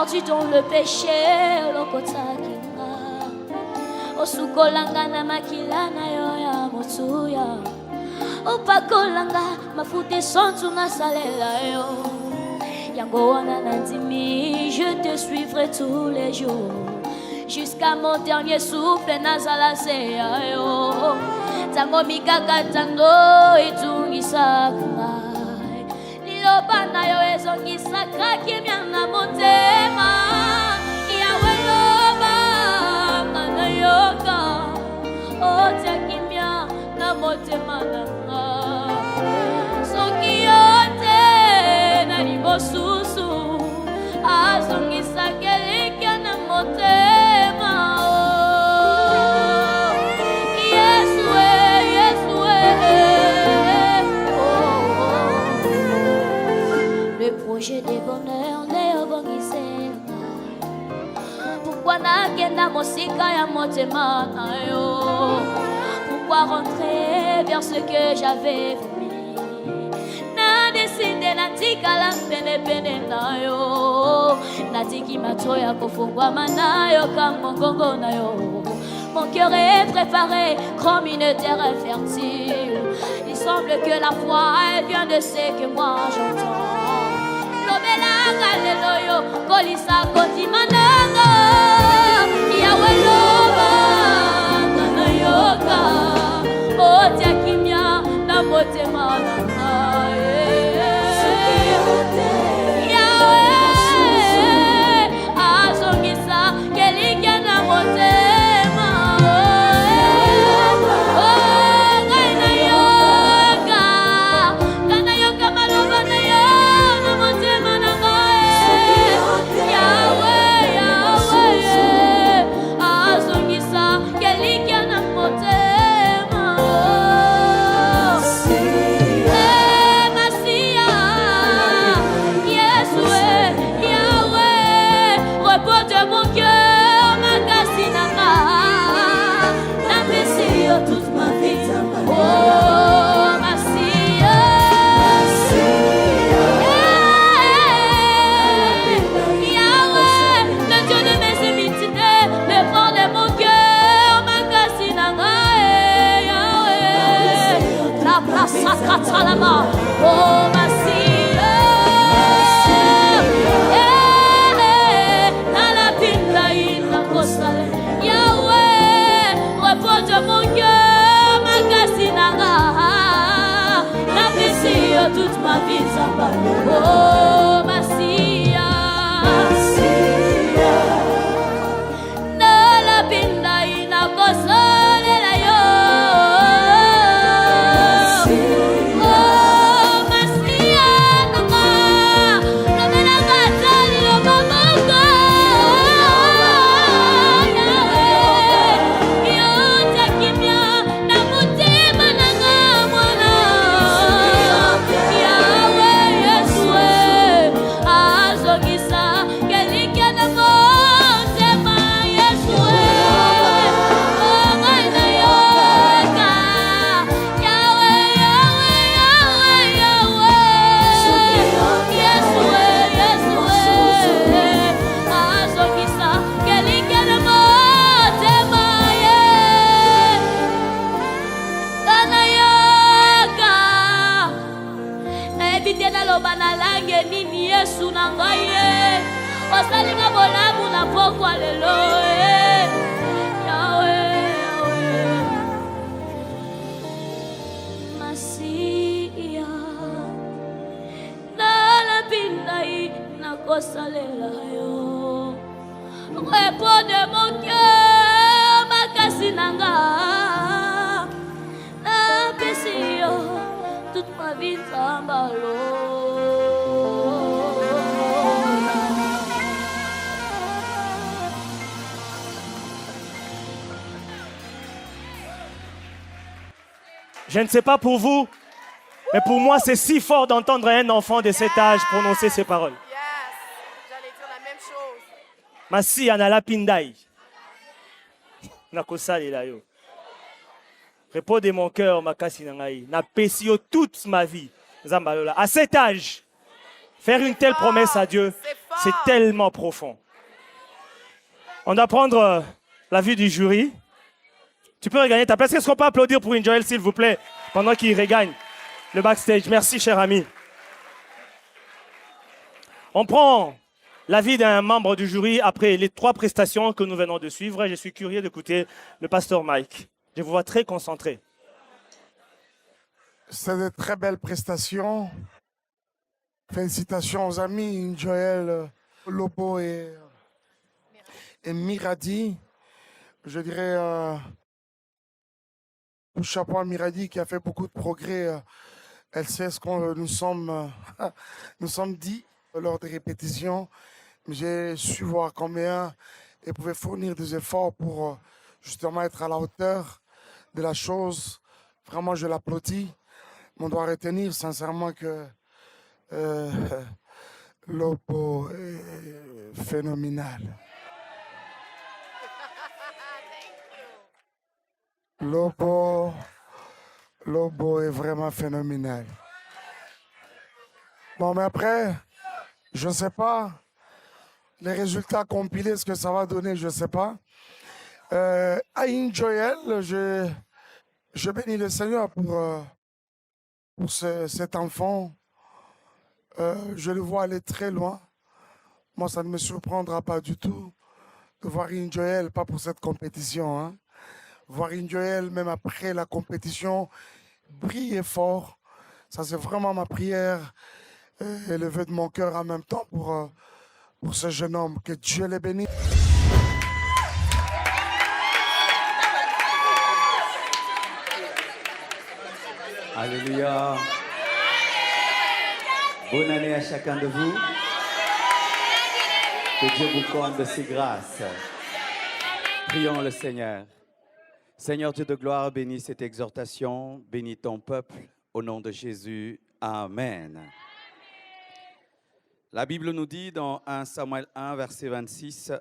perdu dans le péché, lokotakinga. Osukolanga na makila na yo ya motuya. Opakolanga mafuta santu na salela yo. Yango wana nandimi, je te suivrai tous les jours. Jusqu'à mon dernier souffle nazala seya yo. Tango mikaka tango itungisaka. Liloba na yo ezongisaka kimya na motema. Yawe loba na yoka. Otia kimya na motema nanga. Soki yote na libosusu. Azongisaka kelika na motema. Projet de bonheur neobongise. Pourquoi nakenda mosika ya motema na yo? Pourquoi rentrer vers ce que j'avais voulu? Na décidé natikala pene na yo. Natiki matoya kofungwama na yo kamongongo na yo. Mon cœur est préparé comme une terre fertile. Il semble que la foi elle vient de ce que moi j'entends. Lobelanga leloyo kolisa kotimananga. Yawe loba na yoka. Otia kimya na motema nanga. Yawe azongisa kelika na motema. Kana yoka maloba na yo. Katalama, oh Masia, la pinta la costale. Yahweh, repose mon cœur, ma casinaga, la plaisir toute ma vie samba. Oh Masia, la pinta la costale. Osalinga bolamu na pokwa lelo Yahweh Masia na la pindai na kosalela yo. Repos de mon cœur makasi nanga na pesi yo toute ma vie tambalo. Je ne sais pas pour vous, mais pour moi, c'est si fort d'entendre un enfant de cet âge prononcer ces paroles. J'allais dire la même chose. Masi anala pindai. Nakosalela yo. Repos de mon cœur, makasi nangai. Na pesio toute ma vie. Zambalola. À cet âge, faire une telle promesse à Dieu, c'est tellement profond. On doit prendre l'avis du jury. Tu peux regagner ta place. Est-ce qu'on peut applaudir pour Joel, s'il vous plaît, pendant qu'il regagne le backstage? Merci, cher ami. On prend l'avis d'un membre du jury après les 3 prestations que nous venons de suivre. Je suis curieux d'écouter le pasteur Mike. Je vous vois très concentré. C'est de très belles prestations. Félicitations aux amis Joel, Lobo et Miradi. Je dirais tout chapeau à Miradi qui a fait beaucoup de progrès. Elle sait ce qu'on nous sommes dit lors des répétitions. J'ai su voir combien elle pouvait fournir des efforts pour justement être à la hauteur de la chose. Vraiment, je l'applaudis. On doit retenir sincèrement que Lobo est phénoménal. Lobo est vraiment phénoménal. Bon, mais après, je ne sais pas. Les résultats compilés, ce que ça va donner, je ne sais pas. Aïn Joel, je bénis le Seigneur pour cet enfant. Je le vois aller très loin. Moi, ça ne me surprendra pas du tout de voir Joel, pas pour cette compétition. Hein. Voir Joel, même après la compétition, briller fort. Ça, c'est vraiment ma prière et le vœu de mon cœur en même temps pour ce jeune homme. Que Dieu le bénisse. Alléluia. Bonne année à chacun de vous. Que Dieu vous comble de ses grâces. Prions le Seigneur. Seigneur Dieu de gloire, bénis cette exhortation, bénis ton peuple, au nom de Jésus. Amen. La Bible nous dit dans 1 Samuel 1, verset 26,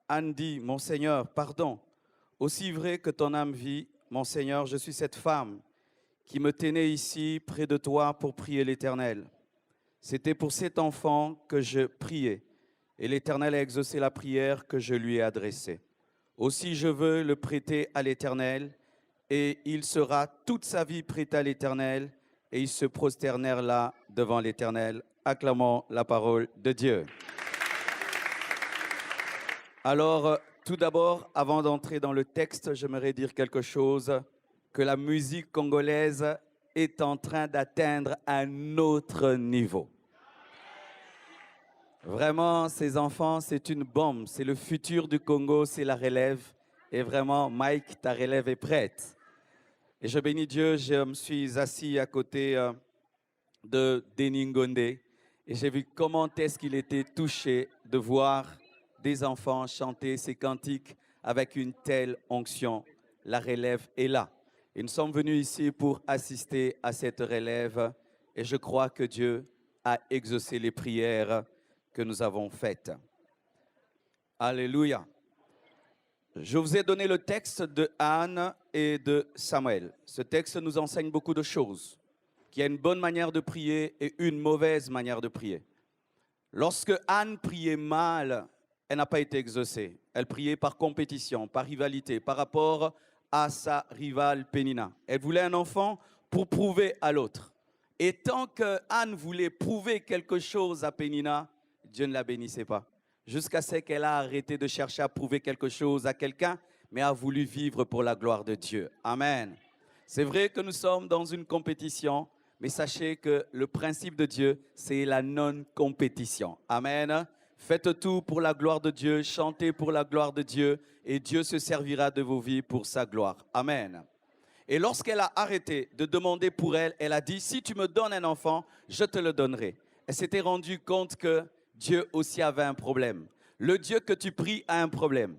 Anne dit, mon Seigneur, pardon, aussi vrai que ton âme vit, mon Seigneur, je suis cette femme qui me tenait ici près de toi pour prier l'Éternel. C'était pour cet enfant que je priais, et l'Éternel a exaucé la prière que je lui ai adressée. Aussi je veux le prêter à l'Éternel, et il sera toute sa vie prêté à l'Éternel, et ils se prosternèrent là devant l'Éternel. Acclamons la parole de Dieu. Alors, tout d'abord, avant d'entrer dans le texte, j'aimerais dire quelque chose, que la musique congolaise est en train d'atteindre un autre niveau. Vraiment, ces enfants, c'est une bombe. C'est le futur du Congo, c'est la relève. Et vraiment, Mike, ta relève est prête. Et je bénis Dieu, je me suis assis à côté de Denis Ngonde. Et j'ai vu comment est-ce qu'il était touché de voir des enfants chanter ces cantiques avec une telle onction. La relève est là. Et nous sommes venus ici pour assister à cette relève. Et je crois que Dieu a exaucé les prières que nous avons faites. Alléluia. Je vous ai donné le texte de Anne et de Samuel. Ce texte nous enseigne beaucoup de choses. Qu'il y a une bonne manière de prier et une mauvaise manière de prier. Lorsque Anne priait mal, elle n'a pas été exaucée. Elle priait par compétition, par rivalité, par rapport à sa rivale Pénina. Elle voulait un enfant pour prouver à l'autre. Et tant que Anne voulait prouver quelque chose à Pénina, Dieu ne la bénissait pas. Jusqu'à ce qu'elle a arrêté de chercher à prouver quelque chose à quelqu'un, mais a voulu vivre pour la gloire de Dieu. Amen. C'est vrai que nous sommes dans une compétition, mais sachez que le principe de Dieu, c'est la non-compétition. Amen. Faites tout pour la gloire de Dieu, chantez pour la gloire de Dieu, et Dieu se servira de vos vies pour sa gloire. Amen. Et lorsqu'elle a arrêté de demander pour elle, elle a dit, si tu me donnes un enfant, je te le donnerai. Elle s'était rendue compte que Dieu aussi avait un problème. Le Dieu que tu pries a un problème.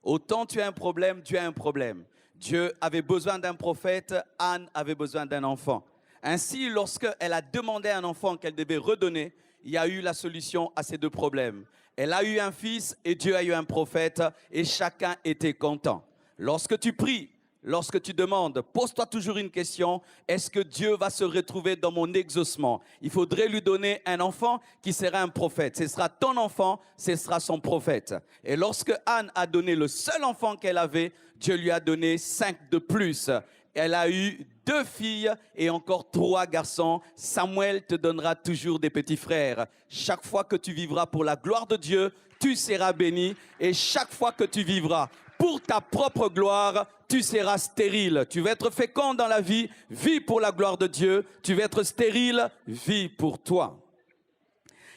Autant tu as un problème, Dieu a un problème. Dieu avait besoin d'un prophète, Anne avait besoin d'un enfant. Ainsi, lorsqu'elle a demandé un enfant qu'elle devait redonner, il y a eu la solution à ces deux problèmes. Elle a eu un fils et Dieu a eu un prophète et chacun était content. Lorsque tu pries, lorsque tu demandes, pose-toi toujours une question, est-ce que Dieu va se retrouver dans mon exaucement? Il faudrait lui donner un enfant qui sera un prophète. Ce sera ton enfant, ce sera son prophète. Et lorsque Anne a donné le seul enfant qu'elle avait, Dieu lui a donné 5 de plus. Elle a eu 2 filles et encore 3 garçons. Samuel te donnera toujours des petits frères. Chaque fois que tu vivras pour la gloire de Dieu, tu seras béni. Et chaque fois que tu vivras pour ta propre gloire, tu seras stérile. Tu vas être fécond dans la vie, vis pour la gloire de Dieu. Tu vas être stérile, vis pour toi.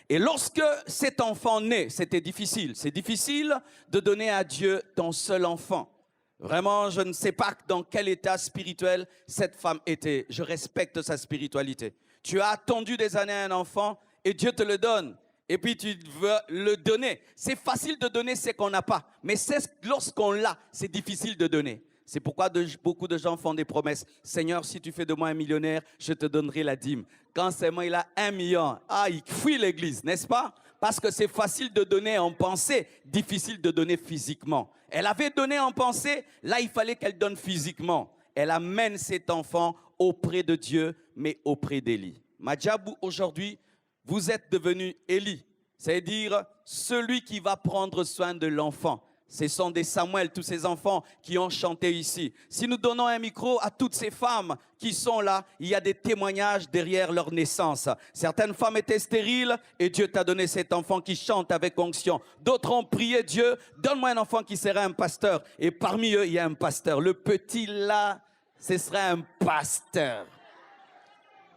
Et lorsque cet enfant naît, c'était difficile. C'est difficile de donner à Dieu ton seul enfant. Vraiment, je ne sais pas dans quel état spirituel cette femme était. Je respecte sa spiritualité. Tu as attendu des années à un enfant et Dieu te le donne. Et puis tu veux le donner. C'est facile de donner ce qu'on n'a pas. Mais lorsqu'on l'a, c'est difficile de donner. C'est pourquoi beaucoup de gens font des promesses. Seigneur, si tu fais de moi un millionnaire, je te donnerai la dîme. Quand seulement il a 1 million, il fuit l'église, n'est-ce pas? Parce que c'est facile de donner en pensée, difficile de donner physiquement. Elle avait donné en pensée, là il fallait qu'elle donne physiquement. Elle amène cet enfant auprès de Dieu, mais auprès d'Élie. Madjabou, aujourd'hui, vous êtes devenu Élie, c'est-à-dire celui qui va prendre soin de l'enfant. Ce sont des Samuel, tous ces enfants qui ont chanté ici. Si nous donnons un micro à toutes ces femmes qui sont là, il y a des témoignages derrière leur naissance. Certaines femmes étaient stériles et Dieu t'a donné cet enfant qui chante avec onction. D'autres ont prié Dieu, donne-moi un enfant qui sera un pasteur. Et parmi eux, il y a un pasteur. Le petit là, ce sera un pasteur.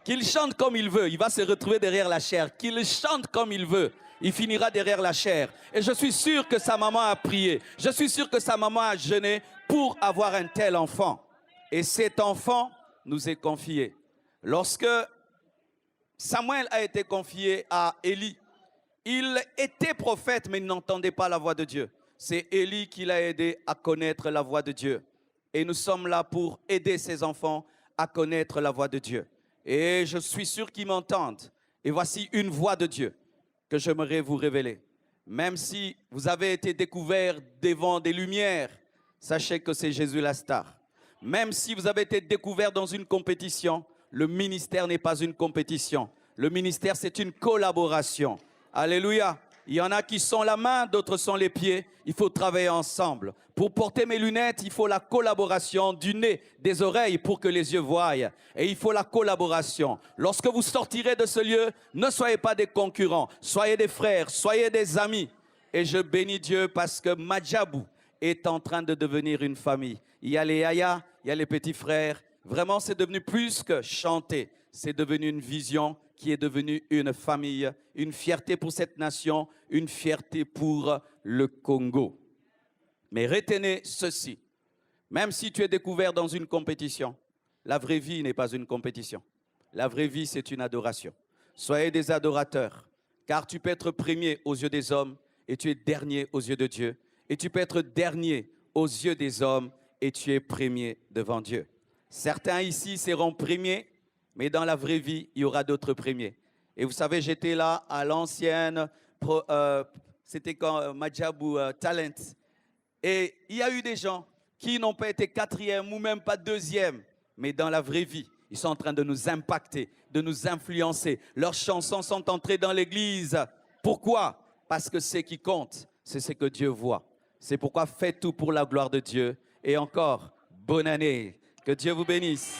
Qu'il chante comme il veut, il va se retrouver derrière la chair. Qu'il chante comme il veut, il finira derrière la chair. Et je suis sûr que sa maman a prié. Je suis sûr que sa maman a jeûné pour avoir un tel enfant. Et cet enfant nous est confié. Lorsque Samuel a été confié à Élie, il était prophète, mais il n'entendait pas la voix de Dieu. C'est Élie qui l'a aidé à connaître la voix de Dieu. Et nous sommes là pour aider ces enfants à connaître la voix de Dieu. Et je suis sûr qu'ils m'entendent. Et voici une voix de Dieu que j'aimerais vous révéler. Même si vous avez été découvert devant des lumières, sachez que c'est Jésus la star. Même si vous avez été découvert dans une compétition, le ministère n'est pas une compétition. Le ministère, c'est une collaboration. Alléluia. Il y en a qui sont la main, d'autres sont les pieds. Il faut travailler ensemble. Pour porter mes lunettes, il faut la collaboration du nez, des oreilles pour que les yeux voient. Et il faut la collaboration. Lorsque vous sortirez de ce lieu, ne soyez pas des concurrents. Soyez des frères, soyez des amis. Et je bénis Dieu parce que Madjabou est en train de devenir une famille. Il y a les yaya, il y a les petits frères. Vraiment, c'est devenu plus que chanter. C'est devenu une vision qui est devenue une famille, une fierté pour cette nation, une fierté pour le Congo. Mais retenez ceci, même si tu es découvert dans une compétition, la vraie vie n'est pas une compétition. La vraie vie, c'est une adoration. Soyez des adorateurs, car tu peux être premier aux yeux des hommes et tu es dernier aux yeux de Dieu. Et tu peux être dernier aux yeux des hommes et tu es premier devant Dieu. Certains ici seront premiers, mais dans la vraie vie, il y aura d'autres premiers. Et vous savez, j'étais là à l'ancienne, c'était quand Madjabou Talent. Et il y a eu des gens qui n'ont pas été 4e ou même pas 2e, mais dans la vraie vie, ils sont en train de nous impacter, de nous influencer. Leurs chansons sont entrées dans l'église. Pourquoi? Parce que ce qui compte, c'est ce que Dieu voit. C'est pourquoi faites tout pour la gloire de Dieu. Et encore, bonne année. Que Dieu vous bénisse.